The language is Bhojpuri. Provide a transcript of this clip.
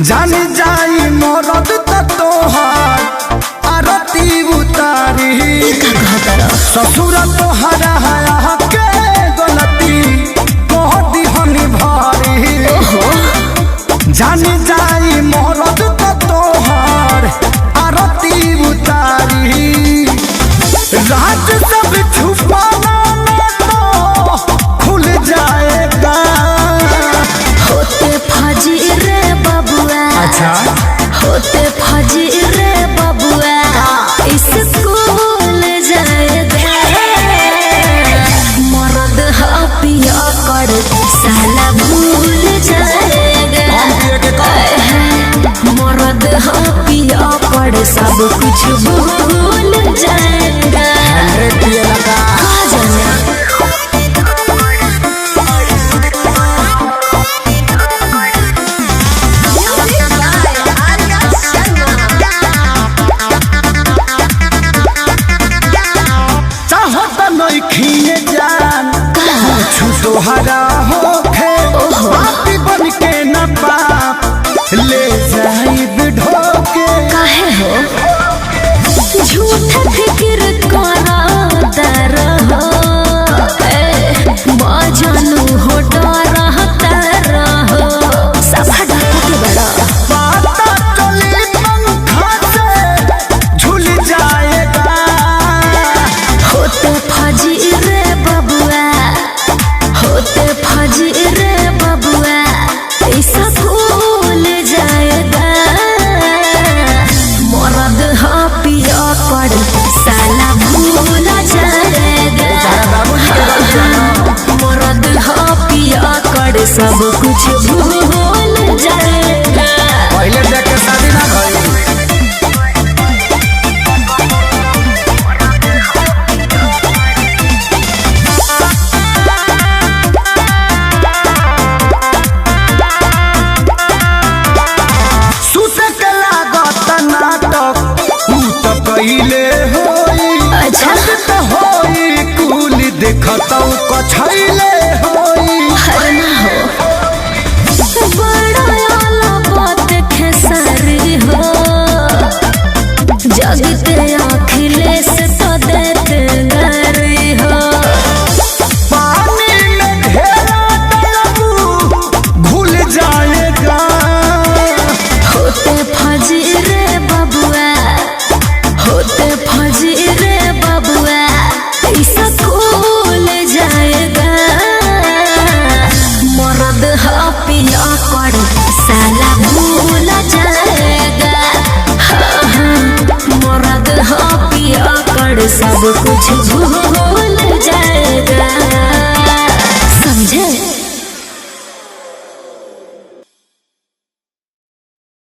जान जाई मरद तोहार आरती उतारी ससुर तोहरा हया के गलती कह दिहनी भारी जान जाई मरद तोहार आरती उतारी राज सब छुपाना तो खुल जाएगा होते फजी रे बबुआ अच्छा होते फजी रे बबुआ स्कूल जाएगा मरद पिया कर साला भूल जाएगा मरद पिया कर सब कुछ भूल जाएगा कहाँ जाना खिए जान कुछ तोहरा होखे बापी बन के न बाप ले जाइब ढोके काहे हो झूठ फिक्र करता रहो बाजनू हो डरता रहो सब हटा के बड़ा पाता चली पंखा से झूल जाएगा होते फजी रे बबुआ होते फजी रे बबुआ ऐसा भूल जाएगा मरद पिया कर साला भूल जाएगा मरद पिया कर सब कुछ भूल जाएगा पहले देख के शादी ना भइल कइले होई अच्छा त होई कुल देखतौ कछैले होई हर ना हो बड़ा आला बात खेसारी हो जगते अखिलेश तो देते गरी हो पानी में ढेरा डलबू घुल जाएगा होते फजी रे बबुआ होते फजी रे बबुआ ऐसा भूल जाएगा मरद पिया कर साला भूल जाएगा मरद पिया कर सब कुछ भूल